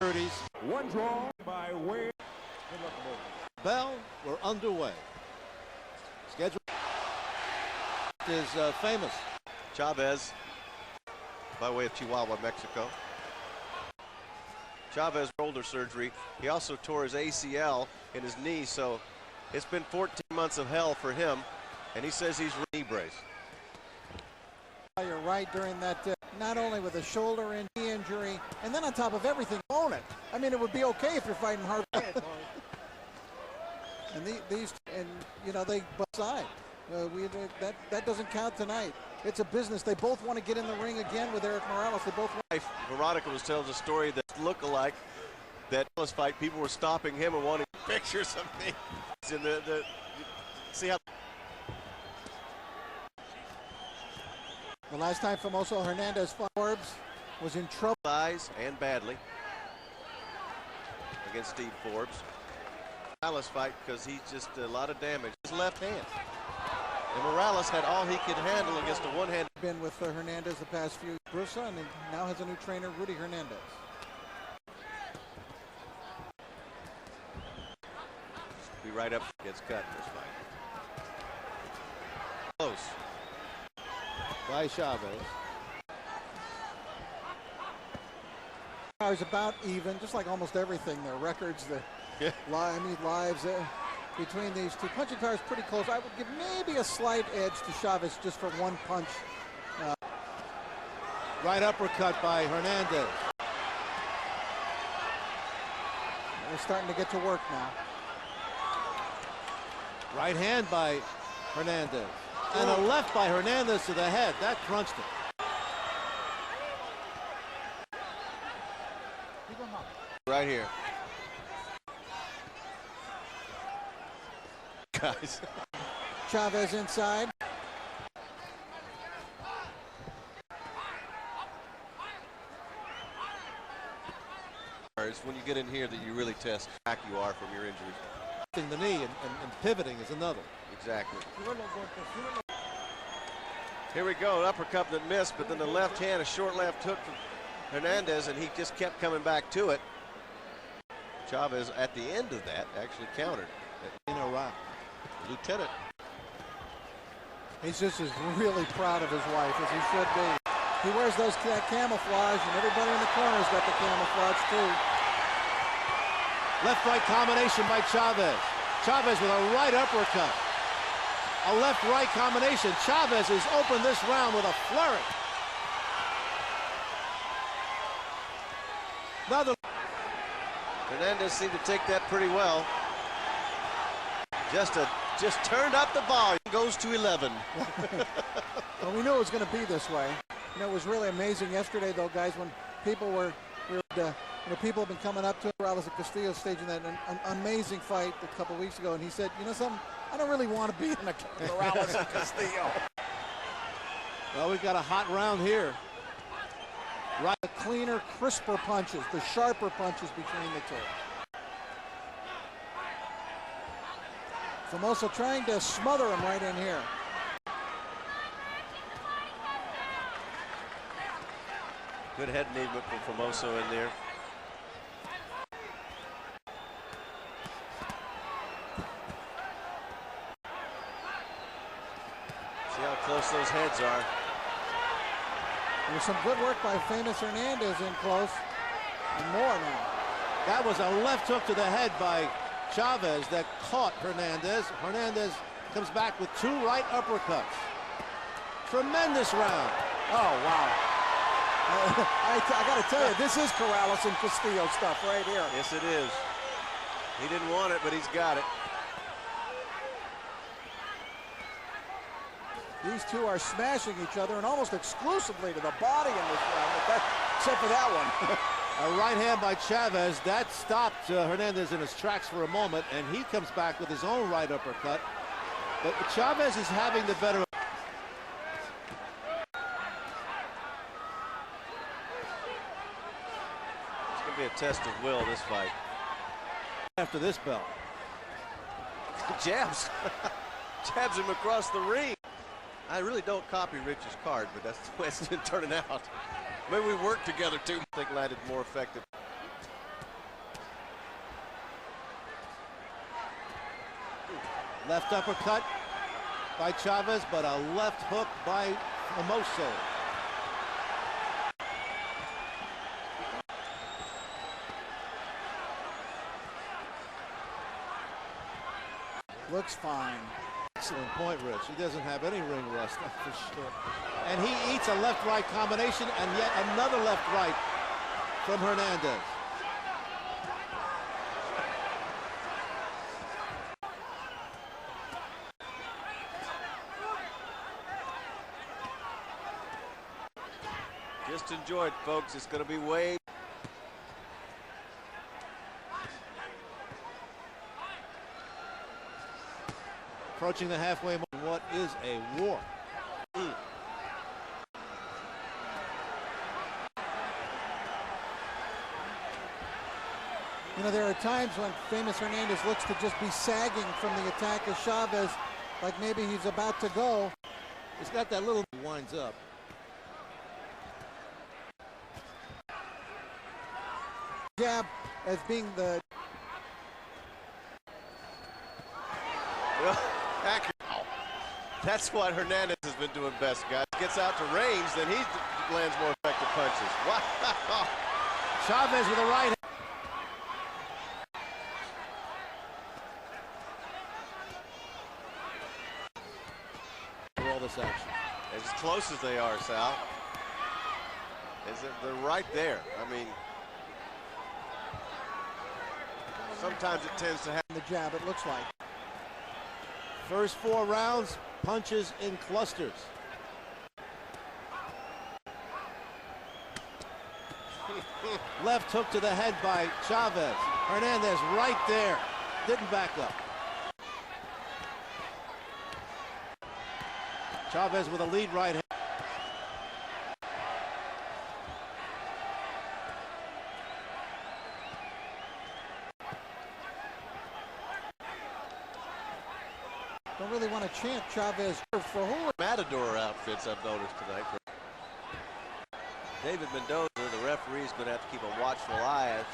30s. One draw by way. Bell, we're underway. Schedule is famous. Chavez, by way of Chihuahua, Mexico. Chavez shoulder surgery. He also tore his ACL in his knee, so it's been 14 months of hell for him, and he says he's knee brace. You're right, during that, not only with a shoulder and knee injury, and then on top of everything, own it. I mean, it would be okay if you're fighting hard. And these, and you know, they both side. That doesn't count tonight. It's a business. They both want to get in the ring again with Eric Morales. They both. Veronica was telling a story that looked alike that fight. People were stopping him and wanting pictures of me. And see how. The last time Famoso Hernandez fought Forbes was in trouble. Eyes and badly against Steve Forbes. Morales fight because he's just a lot of damage. His left hand. And Morales had all he could handle against a one-handed. Been with Hernandez the past few years, and now has a new trainer, Rudy Hernandez. Be right up, gets cut in this fight. Close. By Chavez. It's about even, just like almost everything. Their records, lives between these two. Punching power is pretty close. I would give maybe a slight edge to Chavez just for one punch. Right uppercut by Hernandez. They're starting to get to work now. Right hand by Hernandez. And a left by Hernandez to the head. That crunched him. Right here. Guys. Chavez inside. It's when you get in here that you really test how back you are from your injuries. The knee and pivoting is another. Exactly. Here we go, an uppercut that missed, but then the left hand, a short left hook from Hernandez, and he just kept coming back to it. Chavez, at the end of that, actually countered. In a round. Lieutenant. He's just really proud of his wife, as he should be. He wears that camouflage, and everybody in the corner's got the camouflage too. Left-right combination by Chavez. Chavez with a right uppercut. A left-right combination. Chavez has opened this round with a flurry. Another. Hernandez seemed to take that pretty well. Just turned up the volume. Goes to 11. Well, we knew it was going to be this way. You know, it was really amazing yesterday, though, guys, when people people have been coming up to Morales at Castillo staging that an amazing fight a couple weeks ago, and he said, you know something, I don't really want to be in a Morales and Castillo. Well, we've got a hot round here. Right, the cleaner, crisper punches, the sharper punches between the two. Famoso trying to smother him right in here. Good head movement from Famoso in there. See how close those heads are. There's some good work by famous Hernandez in close. And more now. That was a left hook to the head by Chavez that caught Hernandez. Hernandez comes back with two right uppercuts. Tremendous round. Oh, wow. I got to tell you, this is Corrales and Castillo stuff right here. Yes, it is. He didn't want it, but he's got it. These two are smashing each other and almost exclusively to the body in this round, except for that one. A right hand by Chavez. That stopped Hernandez in his tracks for a moment, and he comes back with his own right uppercut. But Chavez is having the better. It's going to be a test of will, this fight. After this bell. Jabs. Jabs him across the ring. I really don't copy Rich's card, but that's the way it's been turning out. Maybe we work together too. I think landed more effective. Left uppercut by Chavez, but a left hook by Hermoso. Looks fine. Excellent point, Rich. He doesn't have any ring rust, that's for sure. And he eats a left-right combination, and yet another left-right from Hernandez. Just enjoy it, folks. It's going to be way. Approaching the halfway mark. What is a war? You know, there are times when famous Hernandez looks to just be sagging from the attack of Chavez, like maybe he's about to go. He's got that little winds up. Jab as being the That's what Hernandez has been doing best, guys. Gets out to range, then he lands more effective punches. Wow. Chavez with a right hand. For all this action. As close as they are, Sal. They're right there. I mean, sometimes it tends to happen. the jab, it looks like. First 4 rounds, punches in clusters. Left hook to the head by Chavez. Hernandez right there. Didn't back up. Chavez with a lead right hand. Don't really want to chant Chavez for who? Matador outfits I've noticed tonight. David Mendoza, the referee's going to have to keep a watchful eye if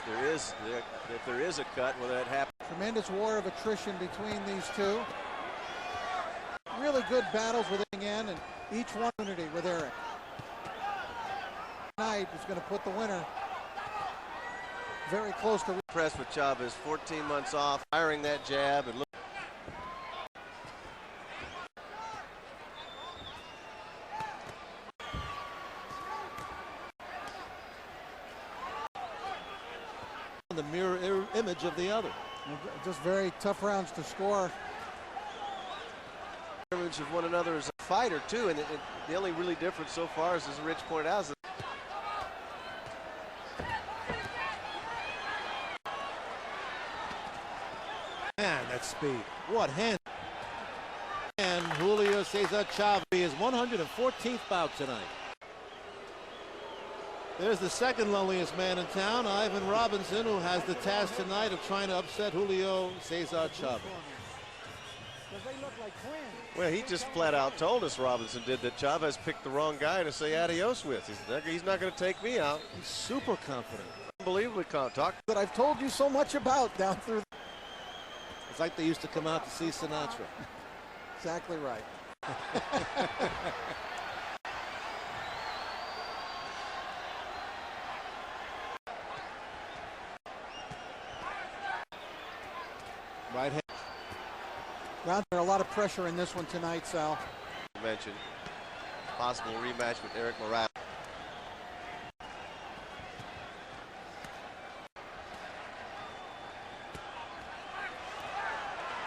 there is a cut, whether that happens. Tremendous war of attrition between these two. Really good battles with in and each one unity with Eric. Tonight is going to put the winner very close to. Impressed with Chavez, 14 months off, firing that jab and look. The mirror image of the other. Just very tough rounds to score. Image of one another as a fighter too, and the only really difference so far is, as Rich pointed out, is that man, that speed. What hand. And Julio Cesar Chavez is 114th bout tonight. There's the second loneliest man in town, Ivan Robinson, who has the task tonight of trying to upset Julio Cesar Chavez. well, he just flat out told us, Robinson did, that Chavez picked the wrong guy to say adios with. He's not going to take me out. He's super confident. Unbelievably confident. That I've told you so much about down through. It's like they used to come out to see Sinatra. Exactly right. Right hand. Round there, a lot of pressure in this one tonight, Sal. You mentioned possible rematch with Eric Morales.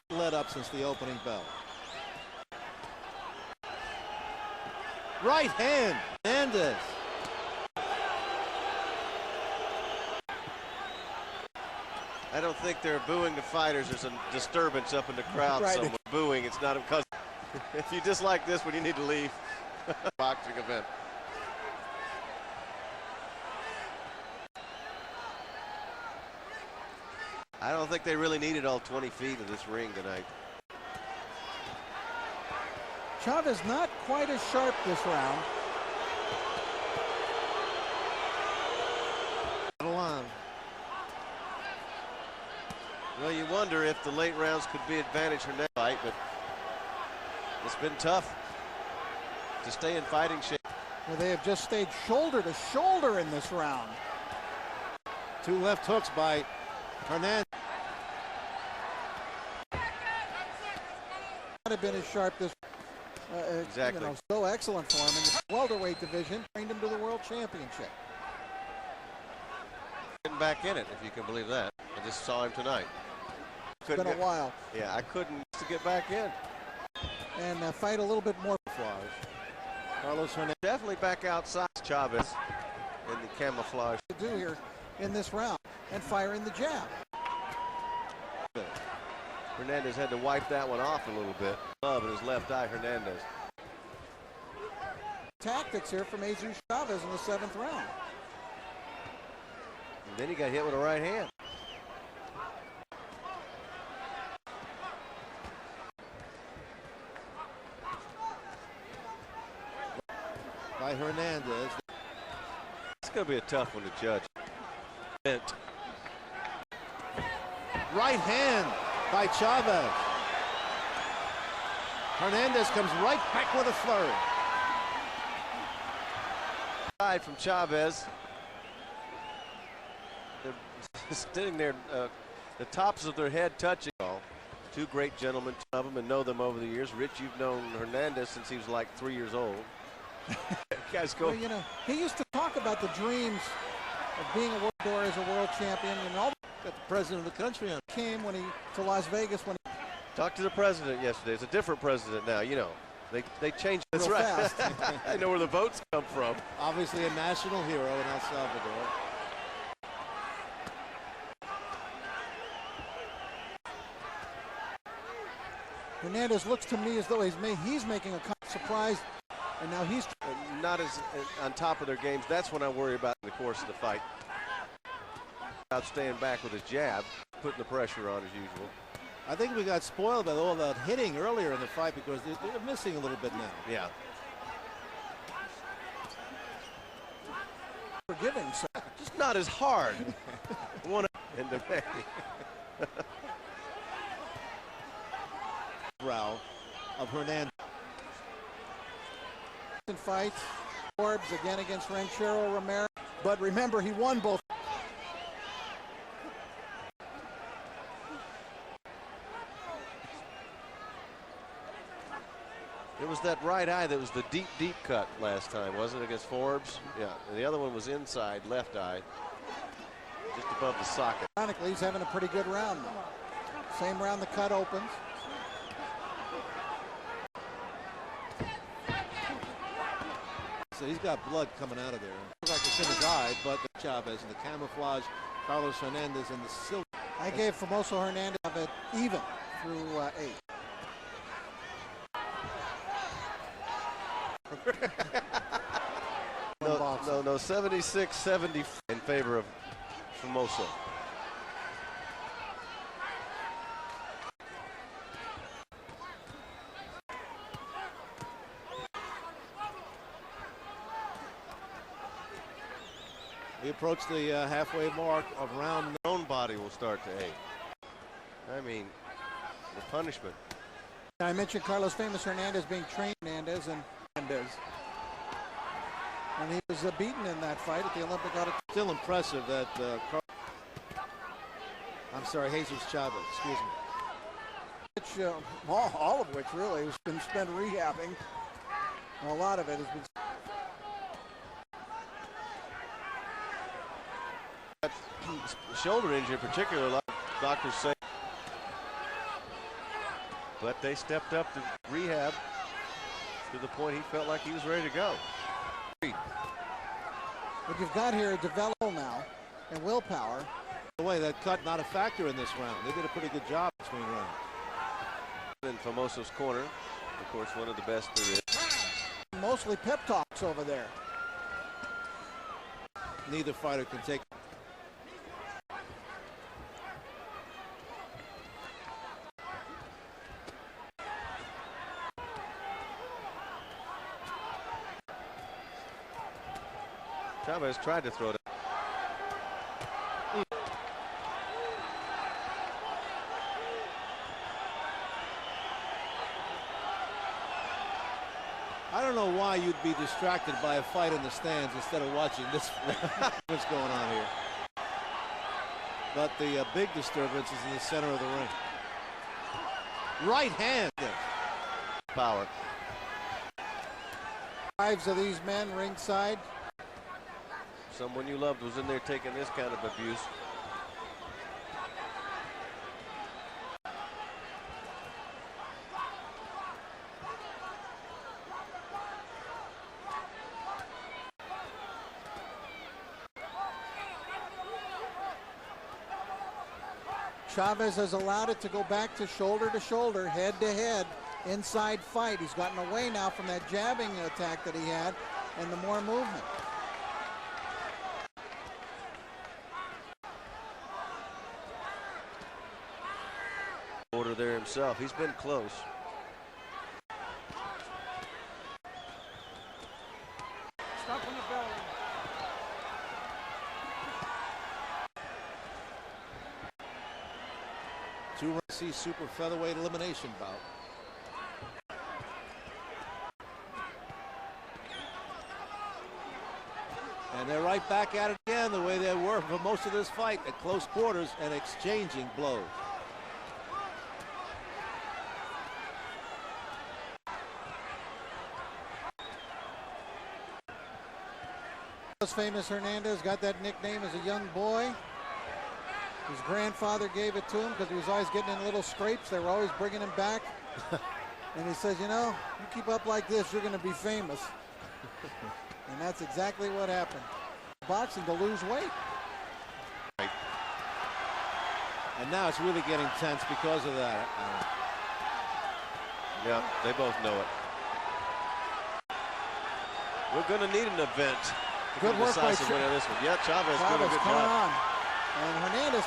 Led up since the opening bell. Right hand, Hernandez. I don't think they're booing the fighters. There's a disturbance up in the crowd. Right. Someone booing. It's not because if you dislike this one, you need to leave. Boxing event. I don't think they really needed all 20 feet of this ring tonight. Chavez not quite as sharp this round. Well, you wonder if the late rounds could be advantage for that fight, but it's been tough to stay in fighting shape. Well, they have just stayed shoulder to shoulder in this round. 2 left hooks by Hernandez. Not have been as sharp this. Exactly. You know, so excellent for him in the welterweight division. Trained him to the world championship. Getting back in it, if you can believe that. I just saw him tonight. It's been a while. Yeah, I couldn't to get back in. And fight a little bit more. Carlos Hernandez Definitely back outside Chavez in the camouflage. To do here in this round and firing the jab. Hernandez had to wipe that one off a little bit. Glove in his left eye, Hernandez. Tactics here from Jesus Chavez in the 7th round. And then he got hit with a right hand. by Hernandez. It's going to be a tough one to judge. Right hand by Chavez. Hernandez comes right back with a flurry. Side from Chavez. They're sitting there, the tops of their head touching. Two great gentlemen, two of them, and know them over the years. Rich, you've known Hernandez since he was like 3 years old. Guys go. Well, you know, he used to talk about the dreams of being a world door as a world champion, and all Got the president of the country on. came when he to Las Vegas when he Talked to the president yesterday. It's a different president now. You know, they changed. That's real right. fast. I know where the votes come from. Obviously a national hero in El Salvador. Hernandez looks to me as though he's making a surprise, and now he's Not as on top of their games. That's when I worry about in the course of the fight. About staying back with his jab, putting the pressure on as usual. I think we got spoiled by all that hitting earlier in the fight because they're missing a little bit now. Yeah. forgiving. So Just not as hard. One in the back. Brow of Hernandez. fights. Forbes again against Ranchero Romero. But remember, he won both. It was that right eye that was the deep, deep cut last time, wasn't it, against Forbes? Yeah, and the other one was inside, left eye, just above the socket. Ironically, he's having a pretty good round. Same round the cut opens. So he's got blood coming out of there. Looks like it's in his eye, but the Chavez and the camouflage, Carlos Hernandez and the silver. I gave Famoso Hernandez it even through 8. No, 76-70 in favor of Famoso. We approach the halfway mark of round. Their own body will start to ache. I mean, the punishment. I mentioned Carlos Famous Hernandez being trained Hernandez and Hernandez. And he was beaten in that fight at the Olympic Auditorium. Still impressive that I'm sorry, Jesus Chavez, excuse me. Which, all of which really has been spent rehabbing. And a lot of it has been. Shoulder injury in particular, a lot of doctors say. But they stepped up to rehab to the point he felt like he was ready to go. What you've got here is development now and willpower. By the way, that cut not a factor in this round. They did a pretty good job between rounds. In Famoso's corner, of course, one of the best there is. Mostly pep talks over there. Neither fighter can take. Chavez tried to throw it. why you'd be distracted by a fight in the stands instead of watching this. What's going on here? But the big disturbance is in the center of the ring. Right hand. Power. Lives of these men ringside. Someone you loved was in there taking this kind of abuse. Chavez has allowed it to go back to shoulder, head to head, inside fight. He's gotten away now from that jabbing attack that he had and the more movement. Order there himself. He's been close. Stop on the bell. Two super featherweight elimination bout. And they're right back at it again the way they were for most of this fight, at close quarters and exchanging blows. Famous Hernandez got that nickname as a young boy. His grandfather gave it to him because he was always getting in little scrapes. They were always bringing him back. And he says, you know, you keep up like this, you're going to be famous. And that's exactly what happened. Boxing to lose weight. And now it's really getting tense because of that. Yeah, they both know it. We're going to need an event. Good work by Chavez. Yeah, Chavez did a Chavez good coming job. on. And Hernandez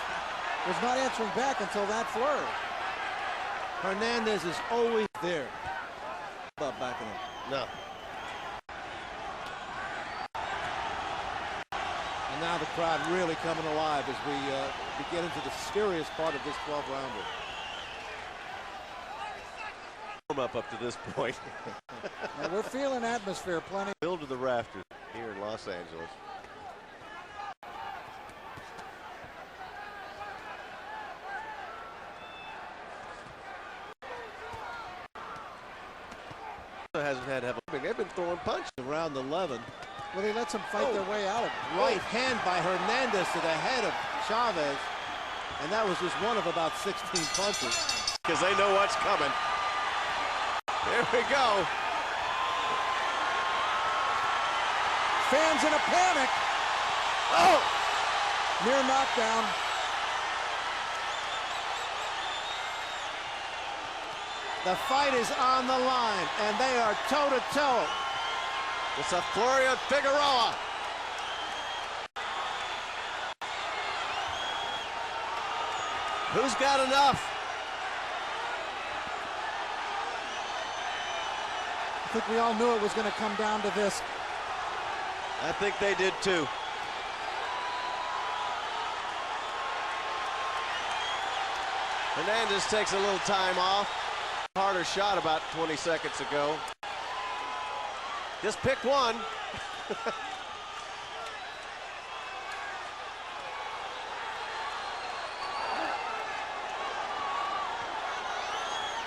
was not answering back until that flurry. Hernandez is always there. About backing up. No. And now the crowd really coming alive as we get into the serious part of this 12-rounder. Warm up to this point. And we're feeling atmosphere plenty. Filled to the rafters here in Los Angeles. Hasn't had to have a, they've been throwing punches. Round 11. Well, he lets them fight their way out of it. Right hand by Hernandez to the head of Chavez. And that was just one of about 16 punches. Because they know what's coming. There we go. Fans in a panic. Oh! Near knockdown. The fight is on the line, and they are toe-to-toe. It's a flurry of Figueroa. Who's got enough? I think we all knew it was going to come down to this. I think they did too. Hernandez takes a little time off. Harder shot about 20 seconds ago. Just pick one.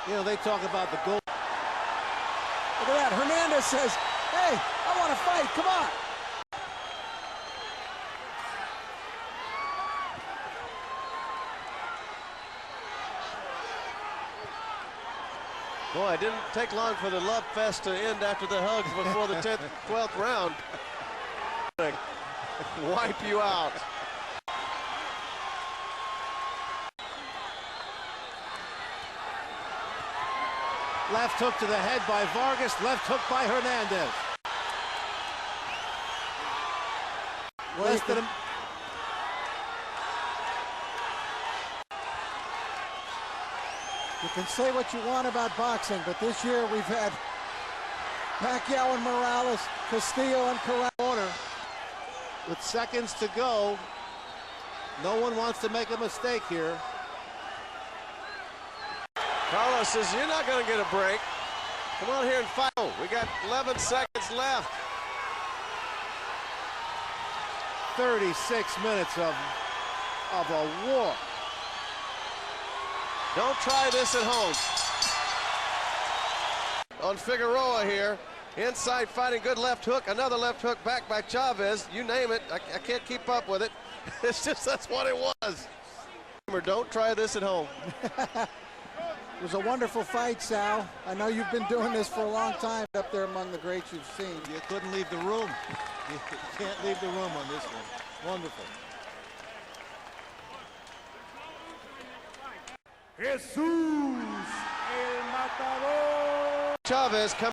You know, they talk about the goal. Look at that. Hernandez says, hey, I want to fight. Come on. Boy, it didn't take long for the love fest to end after the hugs before the 10th, 12th round. Wipe you out. Left hook to the head by Vargas, left hook by Hernandez. Well, you can say what you want about boxing, but this year we've had Pacquiao and Morales, Castillo and Corral. With seconds to go, no one wants to make a mistake here. Carlos says, you're not going to get a break. Come on here and fight. Oh, we got 11 seconds left. 36 minutes of a war. Don't try this at home. On Figueroa here. Inside fighting, good left hook. Another left hook back by Chavez. You name it. I can't keep up with it. It's just that's what it was. Don't try this at home. It was a wonderful fight, Sal. I know you've been doing this for a long time up there among the greats you've seen. You couldn't leave the room. You can't leave the room on this one. Wonderful. Jesús, el matador. Chavez coming.